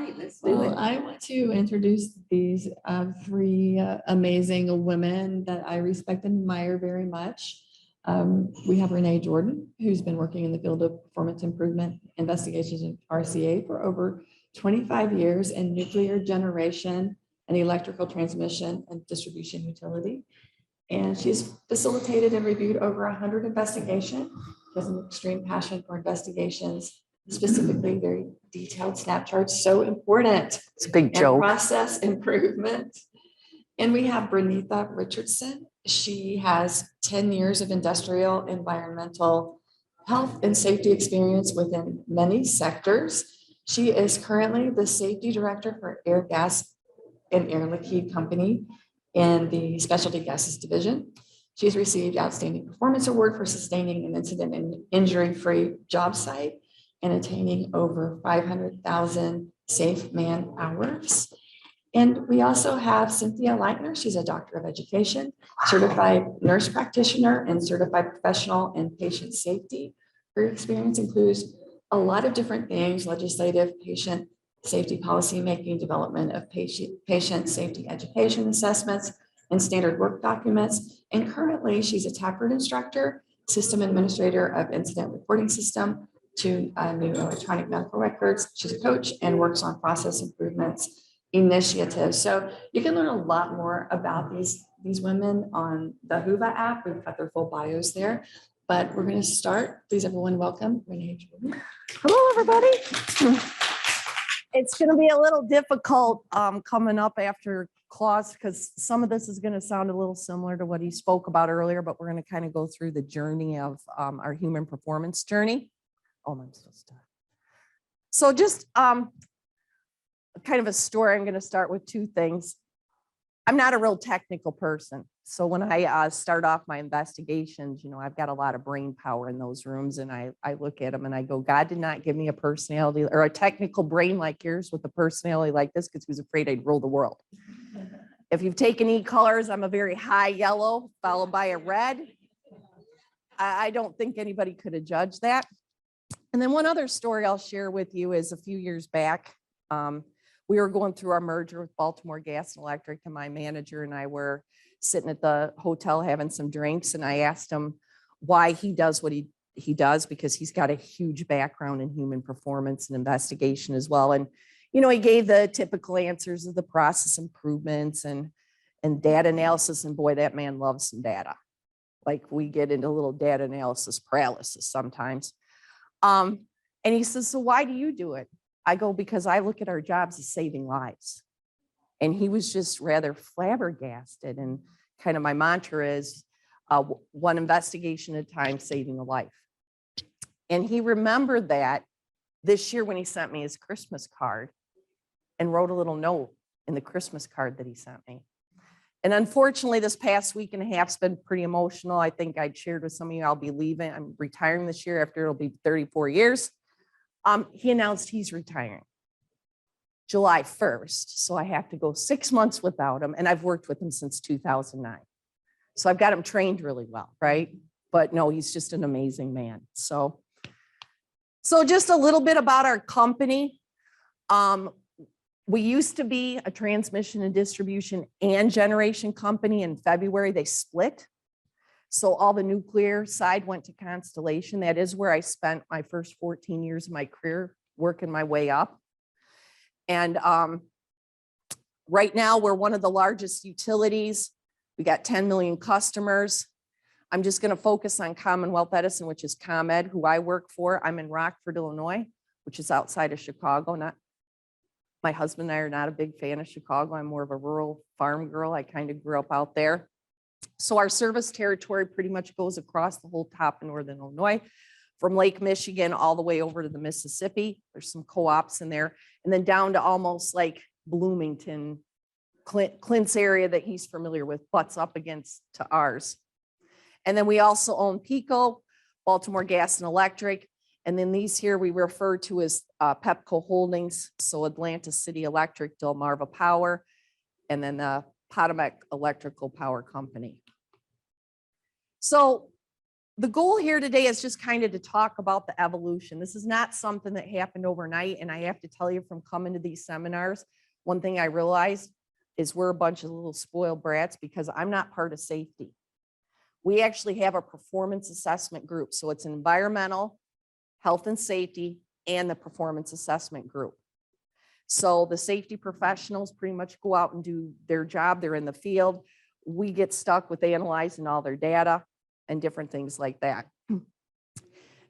right, let's do it. I want to introduce these three amazing women that I respect and admire very much. We have Renee Jordan, who's been working in the field of performance improvement investigations in RCA for over 25 years in nuclear generation and electrical transmission and distribution utility. And she's facilitated and reviewed over 100 investigations. She has an extreme passion for investigations, specifically very detailed snap charts, so important. It's a big And joke. process improvement. And we have Bernitha Richardson. She has 10 years of industrial, environmental, health and safety experience within many sectors. She is currently the safety director for Air Gas and Air Liquide Company in the Specialty Gases Division. She's received Outstanding Performance Award for sustaining an incident and injury-free job site and attaining over 500,000 safe man hours. And we also have Cynthia Leitner. She's a doctor of education, certified nurse practitioner, and certified professional in patient safety. Her experience includes a lot of different things: legislative, patient safety policy making, development of patient safety education assessments, and standard work documents. And currently, she's a Taproot instructor, system administrator of incident reporting system to new electronic medical records. She's a coach and works on process improvements initiatives. So you can learn a lot more about these women on the Whova app. We've got their full bios there, but we're going to start. Please, everyone, welcome Renee Jordan. Hello, everybody. It's going to be a little difficult coming up after Klaus, because some of this is going to sound a little similar to what he spoke about earlier, but we're going to kind of go through the journey of our human performance journey. Oh, I'm supposed to. So just kind of a story. I'm going to start with two things. I'm not a real technical person. So when I start off my investigations, you know, I've got a lot of brain power in those rooms, and I look at them and I go, God did not give me a personality or a technical brain like yours with a personality like this, because he was afraid I'd rule the world. If you've taken e-colors, I'm a very high yellow followed by a red. I don't think anybody could have judged that. And then one other story I'll share with you is a few years back, we were going through our merger with Baltimore Gas and Electric, and my manager and I were sitting at the hotel having some drinks, and I asked him why he does what he does, because he's got a huge background in human performance and investigation as well. And, you know, he gave the typical answers of the process improvements and data analysis, and boy, that man loves some data. Like, we get into a little data analysis paralysis sometimes. And he says, so why do you do it? I go, because I look at our jobs as saving lives. And he was just rather flabbergasted. And kind of my mantra is one investigation at a time, saving a life. And he remembered that this year when he sent me his Christmas card and wrote a little note in the Christmas card that he sent me. And unfortunately, this past week and a half has been pretty emotional. I think I'd shared with some of you, I'll be leaving. I'm retiring this year after it'll be 34 years. He announced he's retiring July 1st. So I have to go 6 months without him. And I've worked with him since 2009. So I've got him trained really well, right? But no, he's just an amazing man. So just a little bit about our company. We used to be a transmission and distribution and generation company. In February, they split. So all the nuclear side went to Constellation. That is where I spent my first 14 years of my career, working my way up. And right now, we're one of the largest utilities. We got 10 million customers. I'm just going to focus on Commonwealth Edison, which is ComEd, who I work for. I'm in Rockford, Illinois, which is outside of Chicago. My husband and I are not a big fan of Chicago. I'm more of a rural farm girl. I kind of grew up out there. So our service territory pretty much goes across the whole top of Northern Illinois, from Lake Michigan all the way over to the Mississippi. There's some co-ops in there, and then down to almost like Bloomington, Clint's area that he's familiar with, butts up against to ours. And then we also own PECO, Baltimore Gas and Electric. And then these here we refer to as Pepco Holdings. So Atlanta City Electric, Delmarva Power, and then the Potomac Electrical Power Company. So the goal here today is just kind of to talk about the evolution. This is not something that happened overnight. And I have to tell you, from coming to these seminars, one thing I realized is we're a bunch of little spoiled brats because I'm not part of safety. We actually have a performance assessment group. So it's environmental, health and safety, and the performance assessment group. So the safety professionals pretty much go out and do their job. They're in the field. We get stuck with analyzing all their data and different things like that.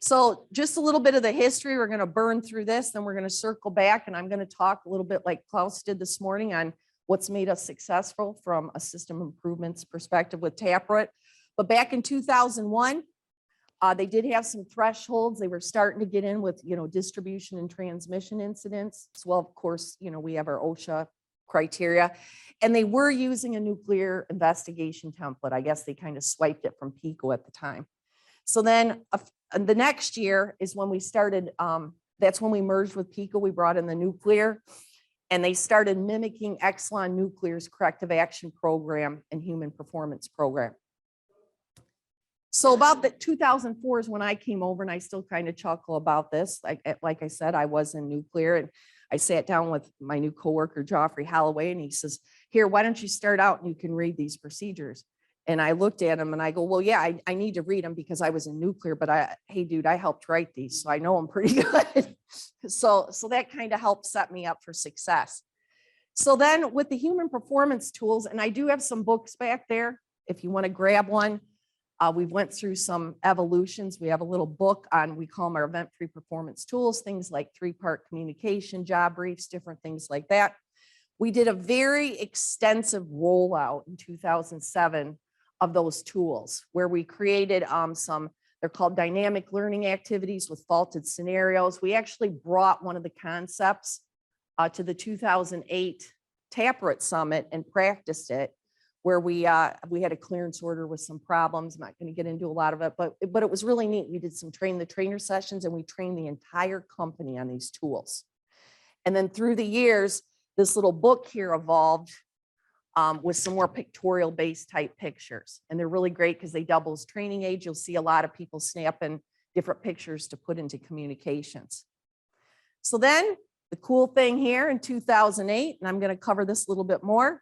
So just a little bit of the history. We're going to burn through this, then we're going to circle back, and I'm going to talk a little bit like Klaus did this morning on what's made us successful from a system improvements perspective with Taproot. But back in 2001, they did have some thresholds. They were starting to get in with, distribution and transmission incidents. So, well, of course, we have our OSHA criteria, and they were using a nuclear investigation template. I guess they kind of swiped it from PICO at the time. So then the next year is when we started, that's when we merged with PICO. We brought in the nuclear, and they started mimicking Exelon Nuclear's corrective action program and human performance program. So about the 2004 is when I came over, and I still kind of chuckle about this. Like I said, I was in nuclear, and I sat down with my new coworker, Joffrey Holloway, and he says, here, why don't you start out and you can read these procedures? And I looked at him and I go, well, yeah, I need to read them because I was in nuclear, but hey, dude, I helped write these, so I know them pretty good. So that kind of helped set me up for success. So then with the human performance tools, and I do have some books back there, if you want to grab one. We went through some evolutions. We have a little book on, we call them our event-free performance tools, things like 3-part communication, job briefs, different things like that. We did a very extensive rollout in 2007 of those tools, where we created they're called dynamic learning activities with faulted scenarios. We actually brought one of the concepts to the 2008 Taproot Summit and practiced it, where we had a clearance order with some problems. I'm not going to get into a lot of it, but it was really neat. We did some train the trainer sessions, and we trained the entire company on these tools. And then through the years, this little book here evolved with some more pictorial based type pictures. And they're really great because they double as training aids. You'll see a lot of people snapping different pictures to put into communications. So then the cool thing here in 2008, and I'm going to cover this a little bit more.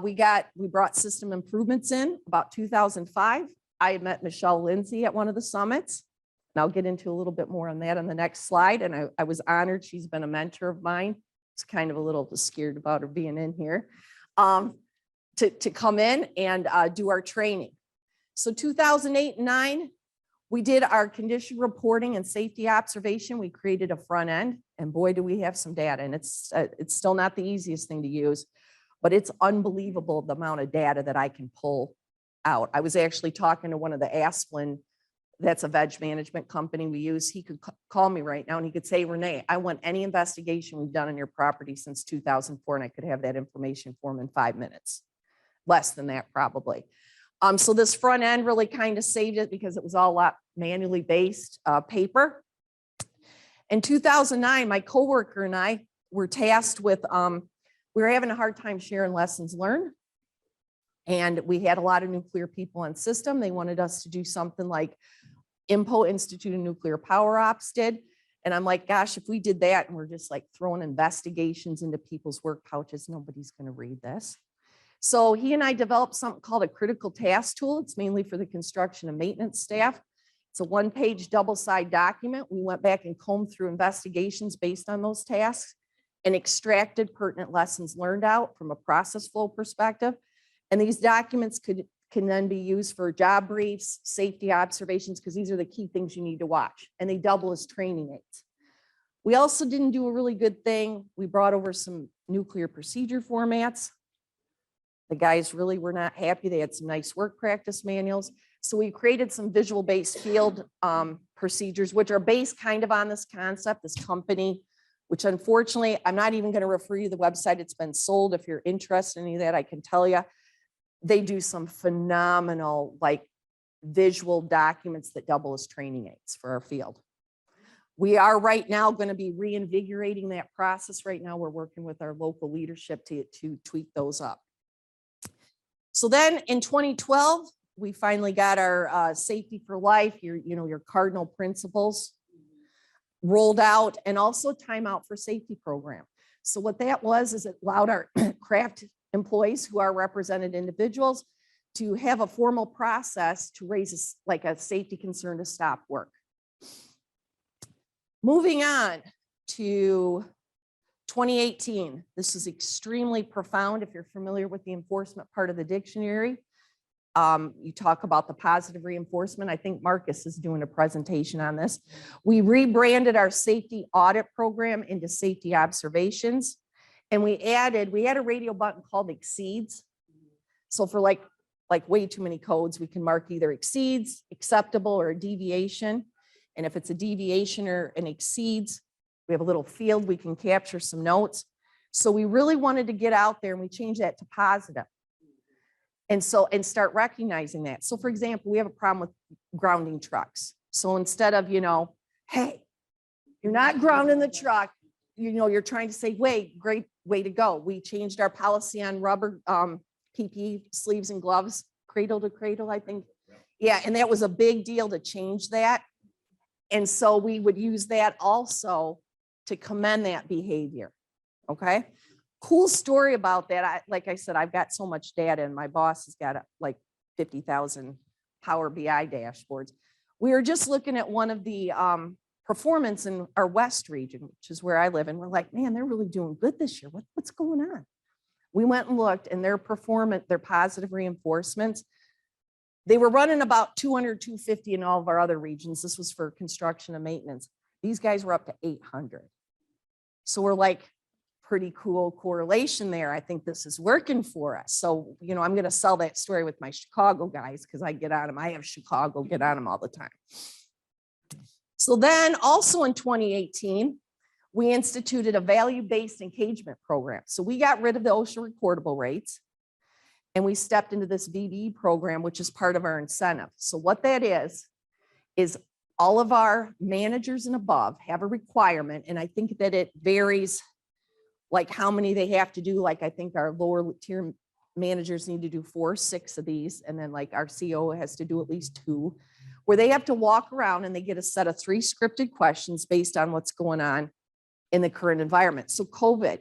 We brought system improvements in about 2005. I had met Michelle Lindsay at one of the summits, and I'll get into a little bit more on that on the next slide. And I was honored. She's been a mentor of mine. It's kind of a little scared about her being in here to come in and do our training. So 2008 and 2009, we did our condition reporting and safety observation. We created a front end, and boy, do we have some data. And it's still not the easiest thing to use, but it's unbelievable the amount of data that I can pull out. I was actually talking to one of the Asplin, that's a veg management company we use. He could call me right now and he could say, Renee, I want any investigation we've done on your property since 2004, and I could have that information for him in 5 minutes. Less than that, probably. So this front end really kind of saved it because it was all a lot manually based paper. In 2009, my coworker and I were tasked with, we were having a hard time sharing lessons learned. And we had a lot of nuclear people on system. They wanted us to do something like INPO, Institute of Nuclear Power Ops, did. And I'm like, gosh, if we did that and we're just like throwing investigations into people's work pouches, nobody's going to read this. So he and I developed something called a critical task tool. It's mainly for the construction and maintenance staff. It's a 1-page double-side document. We went back and combed through investigations based on those tasks and extracted pertinent lessons learned out from a process flow perspective. And these documents can then be used for job briefs, safety observations, because these are the key things you need to watch. And they double as training aids. We also didn't do a really good thing. We brought over some nuclear procedure formats. The guys really were not happy. They had some nice work practice manuals. So we created some visual-based field procedures, which are based kind of on this concept, this company, which unfortunately, I'm not even going to refer you to the website. It's been sold. If you're interested in any of that, I can tell you. They do some phenomenal, like, visual documents that double as training aids for our field. We are right now going to be reinvigorating that process. Right now, we're working with our local leadership to tweak those up. So then in 2012, we finally got our safety for life, your cardinal principles rolled out, and also timeout for safety program. So what that was is it allowed our craft employees, who are represented individuals, to have a formal process to raise a safety concern to stop work. Moving on to 2018. This is extremely profound. If you're familiar with the enforcement part of the dictionary, you talk about the positive reinforcement. I think Marcus is doing a presentation on this. We rebranded our safety audit program into safety observations. And we had a radio button called exceeds. So for like way too many codes, we can mark either exceeds, acceptable, or a deviation. And if it's a deviation or an exceeds, we have a little field we can capture some notes. So we really wanted to get out there, and we changed that to positive. And start recognizing that. So for example, we have a problem with grounding trucks. So instead of, hey, you're not grounding the truck, you're trying to say, wait, great way to go. We changed our policy on rubber PPE sleeves and gloves, cradle to cradle, I think. Yeah, and that was a big deal to change that. And so we would use that also to commend that behavior. Okay. Cool story about that. Like I said, I've got so much data, and my boss has got like 50,000 Power BI dashboards. We were just looking at one of the performance in our West region, which is where I live. And we're like, man, they're really doing good this year. What's going on? We went and looked, and their performance, their positive reinforcements, they were running about 200, 250 in all of our other regions. This was for construction and maintenance. These guys were up to 800. So we're like, pretty cool correlation there. I think this is working for us. So, I'm going to sell that story with my Chicago guys, because I get on them. I have Chicago get on them all the time. So then also in 2018, we instituted a value-based engagement program. So we got rid of the OSHA recordable rates, and we stepped into this VBE program, which is part of our incentive. So what that is all of our managers and above have a requirement, and I think that it varies like how many they have to do. Like I think our lower tier managers need to do 4 or 6 of these. And then like our CO has to do at least 2, where they have to walk around and they get a set of 3 scripted questions based on what's going on in the current environment. So COVID,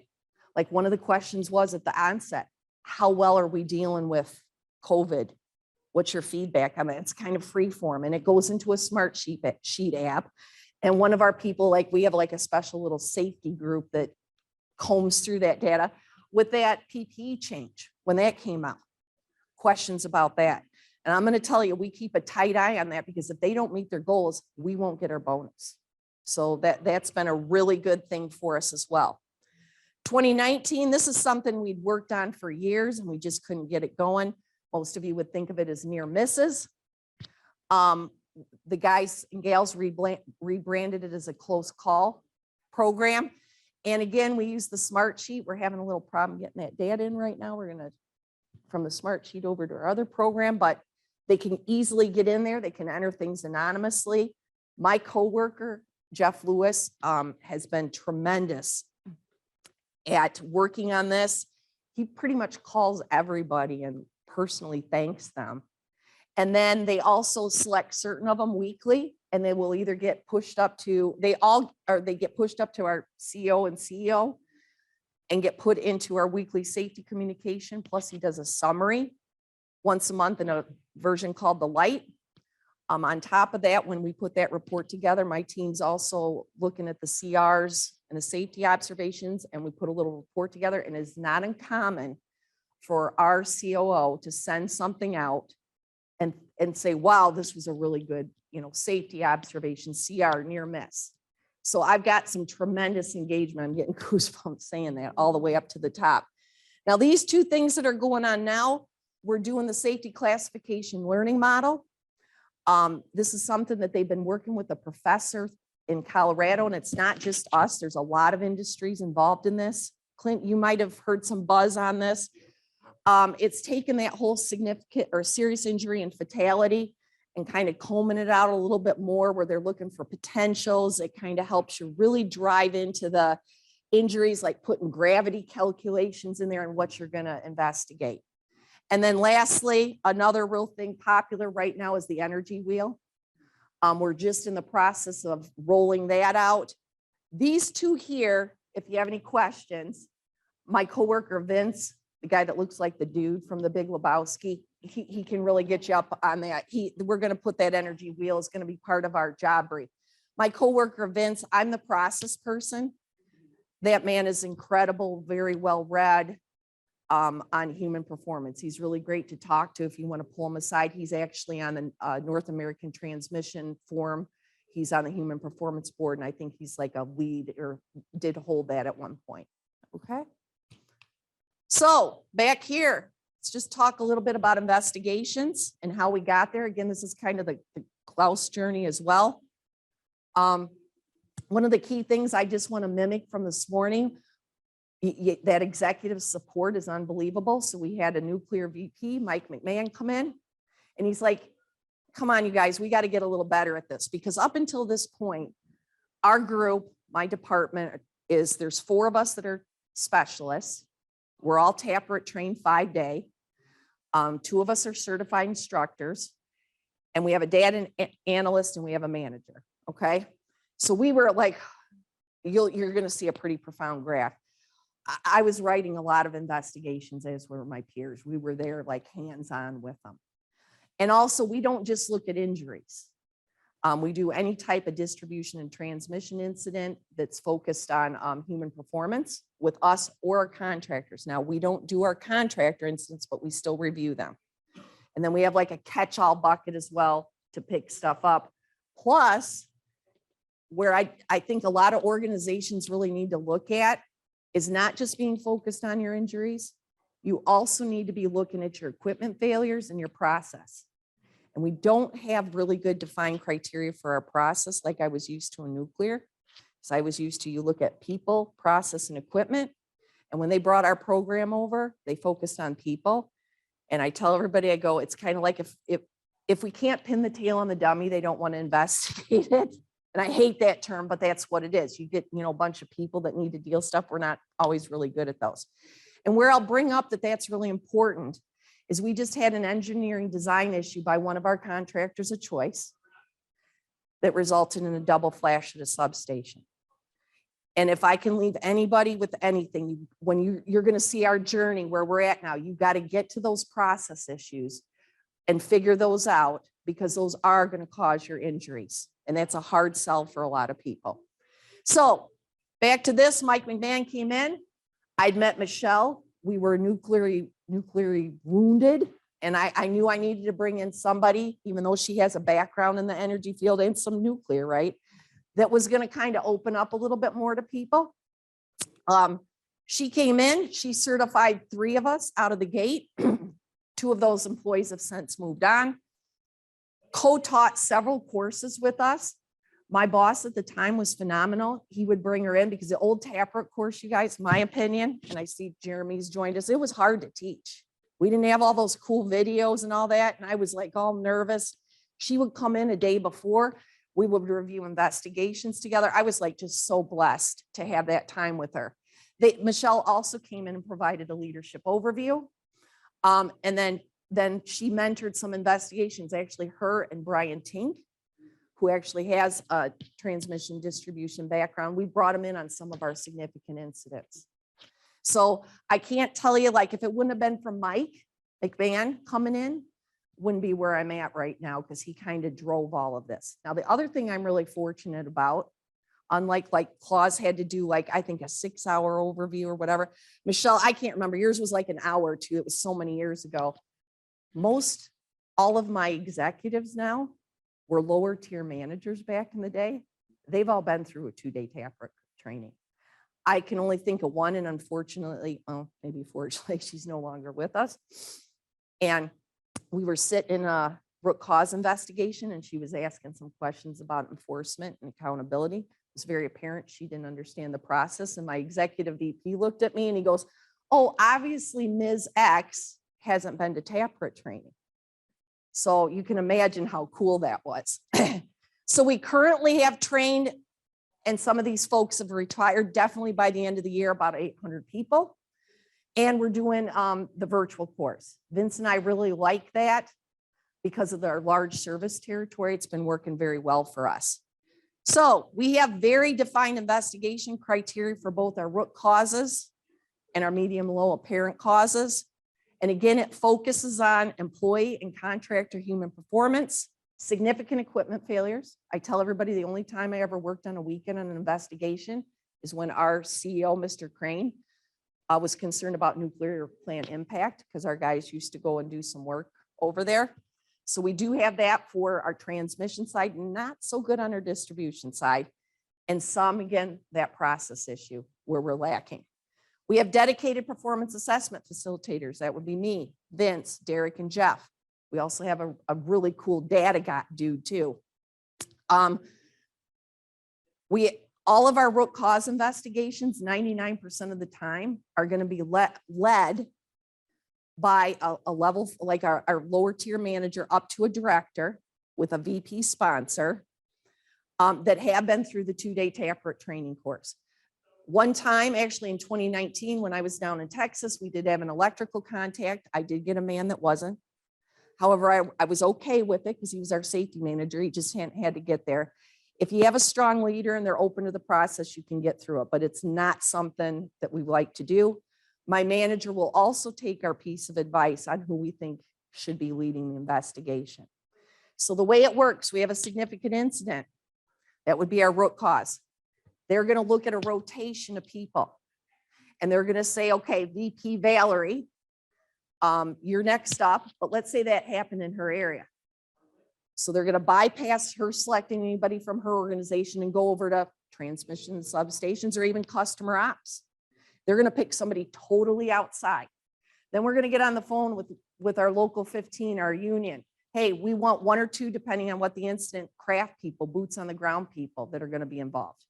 like one of the questions was at the onset, how well are we dealing with COVID? What's your feedback on that? It's kind of free form, and it goes into a smart sheet app. And one of our people, like we have like a special little safety group that combs through that data with that PPE change when that came out, questions about that. And I'm going to tell you, we keep a tight eye on that, because if they don't meet their goals, we won't get our bonus. So that's been a really good thing for us as well. 2019, this is something we'd worked on for years and we just couldn't get it going. Most of you would think of it as near misses. The guys and gals rebranded it as a close call program. And again, we use the smart sheet. We're having a little problem getting that data in right now. We're going to, from the smart sheet over to our other program, but they can easily get in there. They can enter things anonymously. My coworker, Jeff Lewis, has been tremendous at working on this. He pretty much calls everybody and personally thanks them. And then they also select certain of them weekly, and they will either get pushed up to, they get pushed up to our CO and CEO and get put into our weekly safety communication. Plus he does a summary once a month in a version called the Light. On top of that, when we put that report together, my team's also looking at the CRs and the safety observations, and we put a little report together. And it's not uncommon for our COO to send something out and say, wow, this was a really good, safety observation, CR, near miss. So I've got some tremendous engagement. I'm getting goosebumps saying that, all the way up to the top. Now, these 2 things that are going on now, we're doing the safety classification learning model. This is something that they've been working with a professor in Colorado, and it's not just us. There's a lot of industries involved in this. Clint, you might have heard some buzz on this. It's taken that whole significant or serious injury and fatality and kind of combing it out a little bit more, where they're looking for potentials. It kind of helps you really drive into the injuries, like putting gravity calculations in there and what you're going to investigate. And then lastly, another real thing popular right now is the energy wheel. We're just in the process of rolling that out. These two here, if you have any questions, my coworker Vince, the guy that looks like the dude from The Big Lebowski, he can really get you up on that. We're going to put that energy wheel, is going to be part of our job brief. My coworker Vince, I'm the process person. That man is incredible, very well read on human performance. He's really great to talk to if you want to pull him aside. He's actually on the North American Transmission Forum. He's on the Human Performance Board, and I think he's like a lead or did hold that at one point. Okay. So back here, let's just talk a little bit about investigations and how we got there. Again, this is kind of the Klaus journey as well. One of the key things I just want to mimic from this morning, that executive support is unbelievable. So we had a nuclear VP, Mike McMahon, come in, and he's like, come on, you guys, we got to get a little better at this, because up until this point, our group, my department, there's 4 of us that are specialists. We're all Taproot trained 5-day. 2 of us are certified instructors, and we have a data analyst and we have a manager. Okay. So we were like, you're going to see a pretty profound graph. I was writing a lot of investigations, as were my peers. We were there like hands-on with them. And also, we don't just look at injuries. We do any type of distribution and transmission incident that's focused on human performance with us or our contractors. Now, we don't do our contractor incidents, but we still review them. And then we have like a catch-all bucket as well to pick stuff up. Plus, where I think a lot of organizations really need to look at is not just being focused on your injuries. You also need to be looking at your equipment failures and your process. And we don't have really good defined criteria for our process like I was used to in nuclear. So I was used to, you look at people, process, and equipment. And when they brought our program over, they focused on people. And I tell everybody, I go, it's kind of like if we can't pin the tail on the dummy, they don't want to investigate it. And I hate that term, but that's what it is. You get, a bunch of people that need to deal stuff. We're not always really good at those. And where I'll bring up that that's really important is we just had an engineering design issue by one of our contractors of choice that resulted in a double flash at a substation. And if I can leave anybody with anything, when you're going to see our journey where we're at now, you've got to get to those process issues and figure those out, because those are going to cause your injuries. And that's a hard sell for a lot of people. So back to this, Mike McMahon came in. I'd met Michelle. We were nuclearly wounded. And I knew I needed to bring in somebody, even though she has a background in the energy field and some nuclear, right? That was going to kind of open up a little bit more to people. She came in, she certified 3 of us out of the gate. 2 of those employees have since moved on. Co-taught several courses with us. My boss at the time was phenomenal. He would bring her in because the old Taproot course, you guys, my opinion, and I see Jeremy's joined us, it was hard to teach. We didn't have all those cool videos and all that. And I was like all nervous. She would come in a day before. We would review investigations together. I was like just so blessed to have that time with her. Michelle also came in and provided a leadership overview. And then she mentored some investigations, actually her and Brian Tink, who actually has a transmission distribution background. We brought him in on some of our significant incidents. So I can't tell you, like, if it wouldn't have been for Mike McMahon coming in, wouldn't be where I'm at right now, because he kind of drove all of this. Now, the other thing I'm really fortunate about, unlike like Claus had to do like, I think a 6-hour overview or whatever. Michelle, I can't remember, yours was like an hour or 2. It was so many years ago. All of my executives now were lower tier managers back in the day. They've all been through a 2-day Taproot training. I can only think of one, and unfortunately, maybe fortunately, she's no longer with us. And we were sitting in a root cause investigation, and she was asking some questions about enforcement and accountability. It was very apparent she didn't understand the process. And my executive VP looked at me and he goes, "Oh, obviously Ms. X hasn't been to Taproot training." So you can imagine how cool that was. So we currently have trained, and some of these folks have retired, definitely by the end of the year, about 800 people. And we're doing the virtual course. Vince and I really like that because of our large service territory. It's been working very well for us. So we have very defined investigation criteria for both our root causes and our medium low apparent causes. And again, it focuses on employee and contractor human performance, significant equipment failures. I tell everybody the only time I ever worked on a weekend on an investigation is when our CEO, Mr. Crane, was concerned about nuclear plant impact because our guys used to go and do some work over there. So we do have that for our transmission side, not so good on our distribution side. And some, again, that process issue where we're lacking. We have dedicated performance assessment facilitators. That would be me, Vince, Derek, and Jeff. We also have a really cool data dude too. All of our root cause investigations, 99% of the time, are going to be led by a level like our lower tier manager up to a director with a VP sponsor that have been through the 2-day taproot training course. One time, actually in 2019, when I was down in Texas, we did have an electrical contact. I did get a man that wasn't. However, I was okay with it because he was our safety manager. He just had to get there. If you have a strong leader and they're open to the process, you can get through it, but it's not something that we like to do. My manager will also take our piece of advice on who we think should be leading the investigation. So the way it works, we have a significant incident. That would be our root cause. They're going to look at a rotation of people and they're going to say, okay, VP Valerie, you're next up, but let's say that happened in her area. So they're going to bypass her selecting anybody from her organization and go over to transmission substations or even customer ops. They're going to pick somebody totally outside. Then we're going to get on the phone with our local 15, our union. Hey, we want 1 or 2, depending on what the incident, craft people, boots on the ground people that are going to be involved.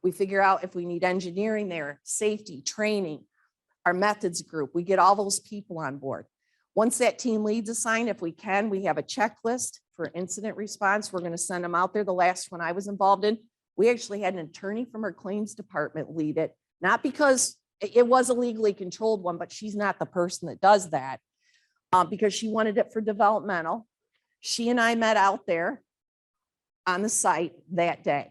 We figure out if we need engineering there, safety, training, our methods group. We get all those people on board. Once that team lead's assigned, if we can, we have a checklist for incident response. We're going to send them out there. The last one I was involved in, we actually had an attorney from our claims department lead it, not because it was a legally controlled one, but she's not the person that does that because she wanted it for developmental. She and I met out there on the site that day,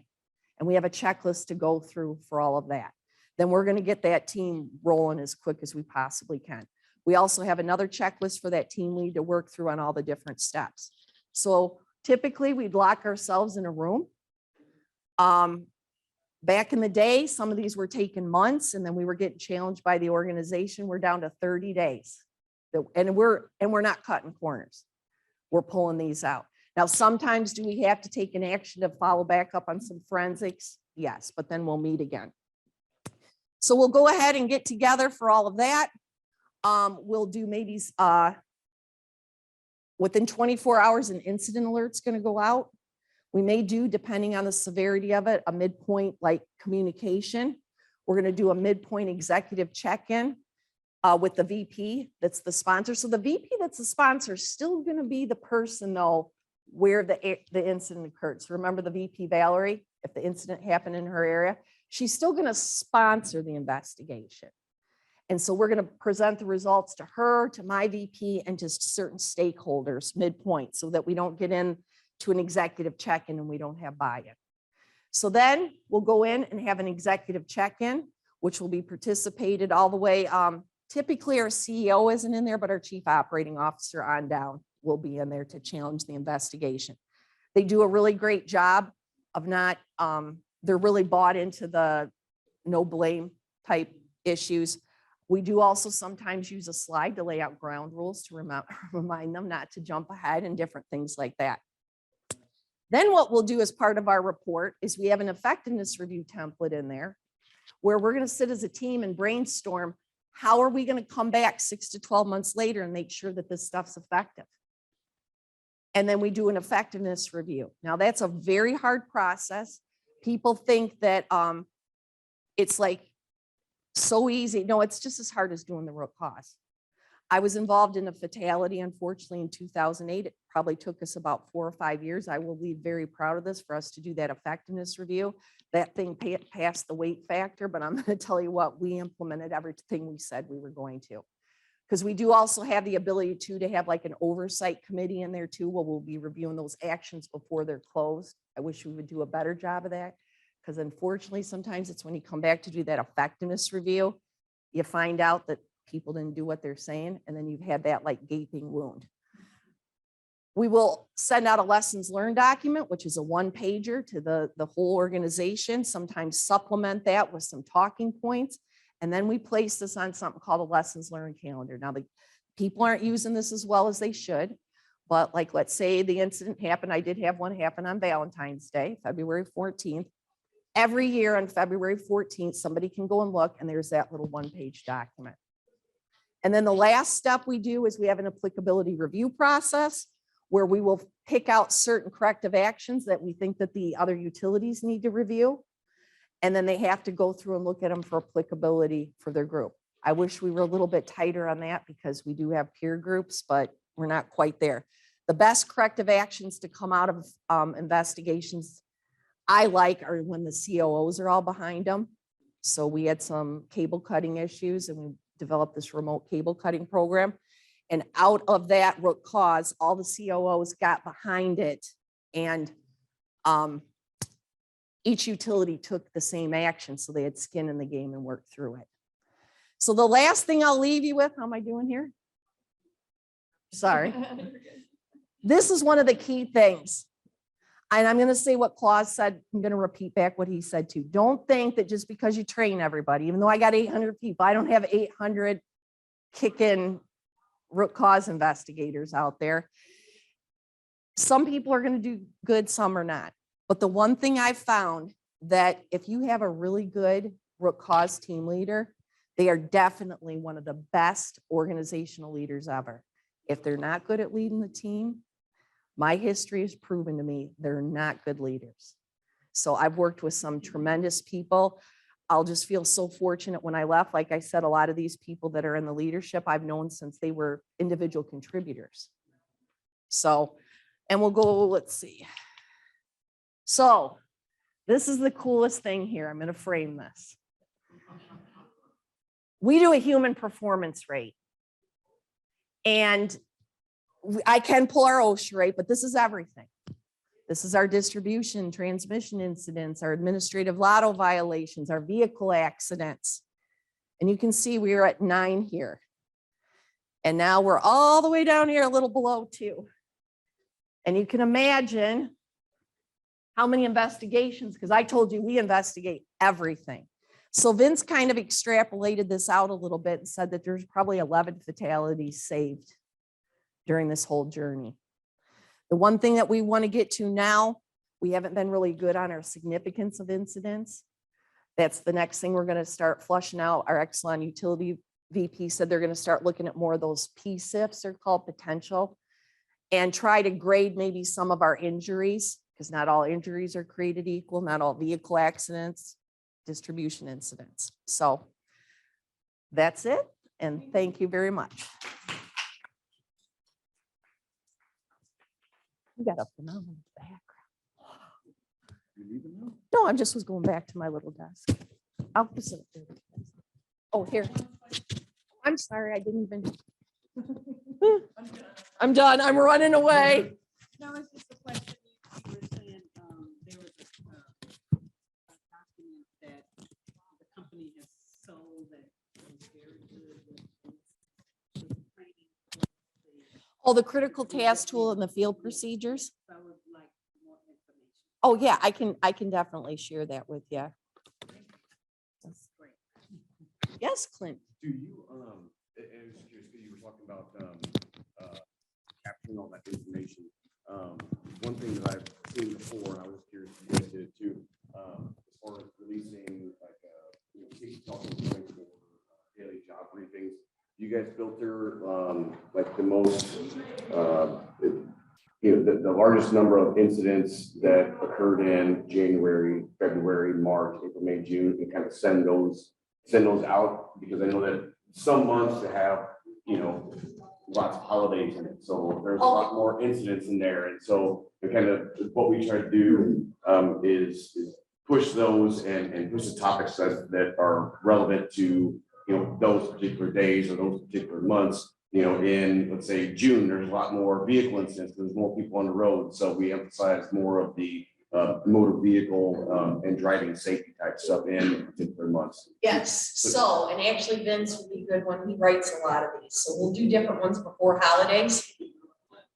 and we have a checklist to go through for all of that. Then we're going to get that team rolling as quick as we possibly can. We also have another checklist for that team lead to work through on all the different steps. So typically we'd lock ourselves in a room. Back in the day, some of these were taking months and then we were getting challenged by the organization. We're down to 30 days and we're not cutting corners. We're pulling these out. Now, sometimes do we have to take an action to follow back up on some forensics? Yes, but then we'll meet again. So we'll go ahead and get together for all of that. We'll do maybe within 24 hours, an incident alert's going to go out. We may do, depending on the severity of it, a midpoint like communication. We're going to do a midpoint executive check-in with the VP that's the sponsor. So the VP that's the sponsor is still going to be the person though where the incident occurred. So remember the VP Valerie, if the incident happened in her area, she's still going to sponsor the investigation. And so we're going to present the results to her, to my VP, and to certain stakeholders midpoint so that we don't get in to an executive check-in and we don't have buy-in. So then we'll go in and have an executive check-in, which will be participated all the way. Typically our CEO isn't in there, but our chief operating officer on down will be in there to challenge the investigation. They do a really great job of not, they're really bought into the no blame type issues. We do also sometimes use a slide to lay out ground rules to remind them not to jump ahead and different things like that. Then what we'll do as part of our report is we have an effectiveness review template in there where we're going to sit as a team and brainstorm how are we going to come back 6 to 12 months later and make sure that this stuff's effective. And then we do an effectiveness review. Now that's a very hard process. People think that it's like so easy. No, it's just as hard as doing the root cause. I was involved in a fatality, unfortunately, in 2008. It probably took us about 4 or 5 years. I will be very proud of this for us to do that effectiveness review. That thing passed the weight factor, but I'm going to tell you what, we implemented everything we said we were going to. Because we do also have the ability to have like an oversight committee in there too, where we'll be reviewing those actions before they're closed. I wish we would do a better job of that, because unfortunately, sometimes it's when you come back to do that effectiveness review, you find out that people didn't do what they're saying, and then you've had that like gaping wound. We will send out a lessons learned document, which is a 1-pager to the whole organization, sometimes supplement that with some talking points. And then we place this on something called a lessons learned calendar. Now, the people aren't using this as well as they should, but like, let's say the incident happened. I did have one happen on Valentine's Day, February 14th. Every year on February 14th, somebody can go and look, and there's that little 1-page document. And then the last step we do is we have an applicability review process where we will pick out certain corrective actions that we think that the other utilities need to review. And then they have to go through and look at them for applicability for their group. I wish we were a little bit tighter on that because we do have peer groups, but we're not quite there. The best corrective actions to come out of investigations I like are when the COOs are all behind them. So we had some cable cutting issues, and we developed this remote cable cutting program. And out of that root cause, all the COOs got behind it, and each utility took the same action. So they had skin in the game and worked through it. So the last thing I'll leave you with, how am I doing here? Sorry. This is one of the key things. And I'm going to say what Claus said. I'm going to repeat back what he said too. Don't think that just because you train everybody, even though I got 800 people, I don't have 800 kicking root cause investigators out there. Some people are going to do good, some are not. But the one thing I've found that if you have a really good root cause team leader, they are definitely one of the best organizational leaders ever. If they're not good at leading the team, my history has proven to me they're not good leaders. So I've worked with some tremendous people. I'll just feel so fortunate when I left. Like I said, a lot of these people that are in the leadership I've known since they were individual contributors. So, and we'll go, let's see. So this is the coolest thing here. I'm going to frame this. We do a human performance rate. And I can pull our OSHA rate, but this is everything. This is our distribution, transmission incidents, our administrative lotto violations, our vehicle accidents. And you can see we are at 9 here. And now we're all the way down here, a little below 2. And you can imagine how many investigations, because I told you we investigate everything. So Vince kind of extrapolated this out a little bit and said that there's probably 11 fatalities saved during this whole journey. The one thing that we want to get to now, we haven't been really good on our significance of incidents. That's the next thing we're going to start flushing out. Our Exelon utility VP said they're going to start looking at more of those PSIFs, they're called potential, and try to grade maybe some of our injuries, because not all injuries are created equal, not all vehicle accidents, distribution incidents. So that's it. And thank you very much. You got a phenomenal background. No, I just was going back to my little desk. I'll just sit there. Oh, here. I'm sorry, I didn't even. I'm done. I'm running away. No, it's just a question. You were saying there was a document that the company has sold that was very good with training. Oh, the critical task tool and the field procedures. So I would like more information. Oh, yeah, I can definitely share that with you. That's great. Yes, Clint. Do you, and I was just curious, you were talking about capturing all that information. One thing that I've seen before, and I was curious if you guys did it too, as far as releasing like case talking points or daily job briefings, you guys filter like the most, the largest number of incidents that occurred in January, February, March, April, May, June, and kind of send those out, because I know that some months to have you know, lots of holidays in it. So there's a lot more incidents in there. And so the kind of what we try to do is push those and push the topics that are relevant to, you know, those particular days or those particular months. You know, in, let's say, June, there's a lot more vehicle incidents, there's more people on the road. So we emphasize more of the motor vehicle and driving safety type stuff in particular months. Yes, so, and actually Vince would be good when he writes a lot of these, so we'll do different ones before holidays.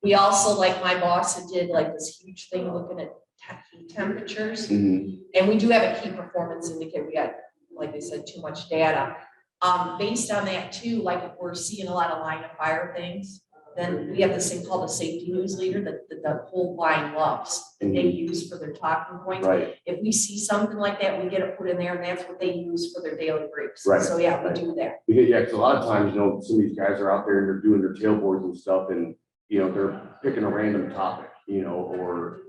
We also, like my boss had did like this huge thing looking at heat temperatures, Mhm. and we do have a key performance indicator. We got, like I said, too much data. Based on that too, like if we're seeing a lot of line of fire things, then we have this thing called a safety news leader that the whole line loves, that they use for their talking points. Right. If we see something like that, we get it put in there, and that's what they use for their daily briefs. Right. So yeah, we Right. do that. Yeah, because a lot of times, you know, some of these guys are out there and they're doing their tailboards and stuff, and, you know, they're picking a random topic, you know, or,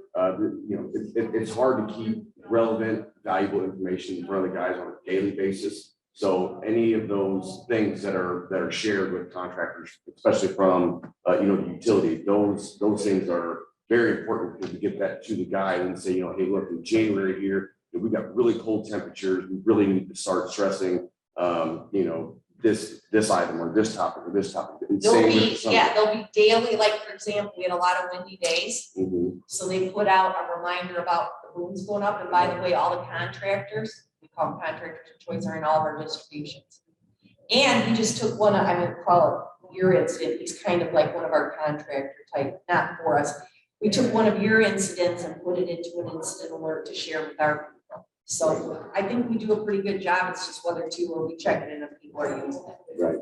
you know, it's hard to keep relevant, valuable information in front of the guys on a daily basis. So any of those things that are shared with contractors, especially from, you know, the utility, those things are very important because we get that to the guy and say, you know, hey, look, in January here, we got really cold temperatures. We really need to start stressing, you know, this item or this topic or this topic. And There'll same be, with some- yeah, there'll be daily, like, for example, we had a lot of windy days. Mhm. So they put out a reminder about the booms going up, and by the way, all the contractors, we call them contractors of choice, are in all of our distributions. And we just took one, I'm gonna call it your incident, he's kind of like one of our contractor type, not for us. We took one of your incidents and put it into an incident alert to share with our people. So I think we do a pretty good job, it's just whether to, or we check it in if people are using it. Right.